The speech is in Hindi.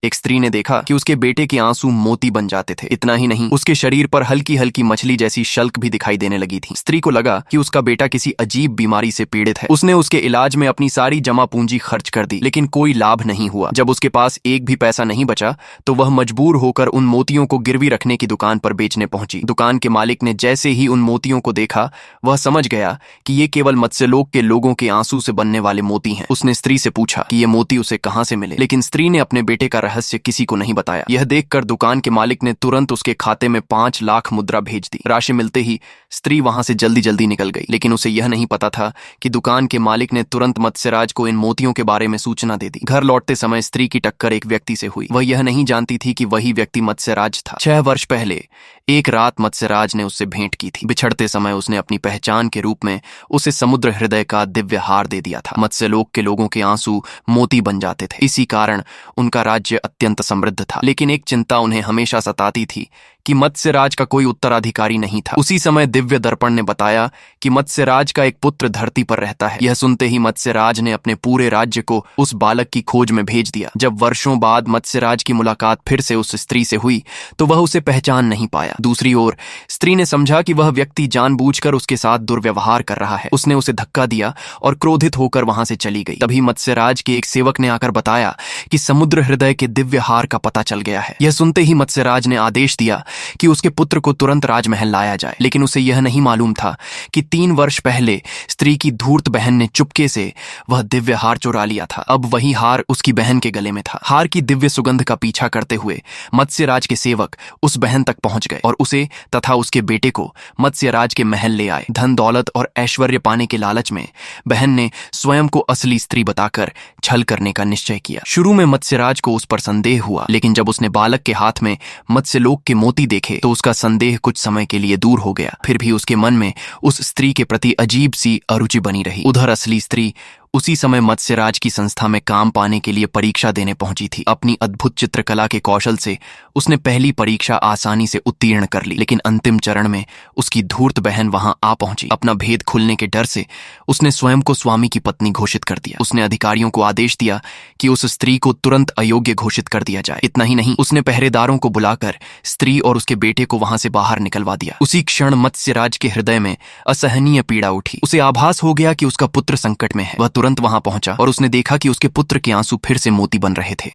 एक स्त्री ने देखा कि उसके बेटे के आंसू मोती बन जाते थे। इतना ही नहीं, उसके शरीर पर हल्की हल्की मछली जैसी शल्क भी दिखाई देने लगी थी। स्त्री को लगा कि उसका बेटा किसी अजीब बीमारी से पीड़ित है। उसने उसके इलाज में अपनी सारी जमा पूंजी खर्च कर दी, लेकिन कोई लाभ नहीं हुआ। जब उसके पास एक भी पैसा नहीं बचा तो वह मजबूर होकर उन मोतियों को गिरवी रखने की दुकान पर बेचने पहुंची। दुकान के मालिक ने जैसे ही उन मोतियों को देखा, वह समझ गया कि ये केवल मत्स्यलोक के लोगों के आंसू से बनने वाले मोती हैं। उसने स्त्री से पूछा कि ये मोती उसे कहां से मिले, लेकिन स्त्री ने अपने बेटे का रहस्य किसी को नहीं बताया। यह देखकर दुकान के मालिक ने तुरंत उसके खाते में 5 लाख मुद्रा भेज दी। राशि मिलते ही स्त्री वहां से जल्दी जल्दी निकल गई, लेकिन उसे यह नहीं पता था कि दुकान के मालिक ने तुरंत मत्स्यराज को इन मोतियों के बारे में सूचना दे दी। घर लौटते समय स्त्री की टक्कर एक व्यक्ति से हुई। वह यह नहीं जानती थी कि वही व्यक्ति मत्स्यराज था। 6 वर्ष पहले एक रात मत्स्यराज ने उससे भेंट की थी। बिछड़ते समय उसने अपनी पहचान के रूप में उसे समुद्र हृदय का दिव्य हार दे दिया था। मत्स्यलोक के लोगों के आंसू मोती बन जाते थे, इसी कारण उनका राज्य अत्यंत समृद्ध था। लेकिन एक चिंता उन्हें हमेशा सताती थी कि मत्स्यराज का कोई उत्तराधिकारी नहीं था। उसी समय दिव्य दर्पण ने बताया कि मत्स्यराज का एक पुत्र धरती पर रहता है। यह सुनते ही मत्स्यराज ने अपने पूरे राज्य को उस बालक की खोज में भेज दिया। जब वर्षों बाद मत्स्यराज की मुलाकात फिर से उस स्त्री से हुई तो वह उसे पहचान नहीं पाया। दूसरी ओर स्त्री ने समझा कि वह व्यक्ति जानबूझकर उसके साथ दुर्व्यवहार कर रहा है। उसने उसे धक्का दिया और क्रोधित होकर वहां से चली गई। तभी मत्स्यराज के एक सेवक ने आकर बताया कि समुद्र हृदय के दिव्य हार का पता चल गया है। यह सुनते ही मत्स्यराज ने आदेश दिया कि उसके पुत्र को तुरंत राजमहल लाया जाए, लेकिन उसे यह नहीं मालूम था कि 3 वर्ष पहले स्त्री की धूर्त बहन ने चुपके से वह दिव्य हार चुरा लिया था। अब वही हार उसकी बहन के गले में था। हार की दिव्य सुगंध का पीछा करते हुए मत्स्यराज के सेवक उस बहन तक पहुंच गए और उसे तथा उसके बेटे को मत्स्यराज के महल ले आए। धन दौलत और ऐश्वर्य पाने के लालच में बहन ने स्वयं को असली स्त्री बताकर छल करने का निश्चय किया। शुरू में मत्स्यराज को उस पर संदेह हुआ, लेकिन जब उसने बालक के हाथ में मत्स्यलोक के मोती देखे तो उसका संदेह कुछ समय के लिए दूर हो गया। फिर भी उसके मन में उस स्त्री के प्रति अजीब सी अरुचि बनी रही। उधर असली स्त्री उसी समय मत्स्यराज की संस्था में काम पाने के लिए परीक्षा देने पहुंची थी। अपनी अद्भुत चित्रकला के कौशल से उसने पहली परीक्षा आसानी से उत्तीर्ण कर ली, लेकिन अंतिम चरण में उसकी धूर्त बहन वहां आ पहुंची। अपना भेद खुलने के डर से उसने स्वयं को स्वामी की पत्नी घोषित कर दिया। उसने अधिकारियों को आदेश दिया कि उस स्त्री को तुरंत अयोग्य घोषित कर दिया जाए। इतना ही नहीं, उसने पहरेदारों को बुलाकर स्त्री और उसके बेटे को वहां से बाहर निकलवा दिया। उसी क्षण मत्स्यराज के हृदय में असहनीय पीड़ा उठी। उसे आभास हो गया कि उसका पुत्र संकट में है। वह तुरंत वहां पहुंचा और उसने देखा कि उसके पुत्र के आंसू फिर से मोती बन रहे थे।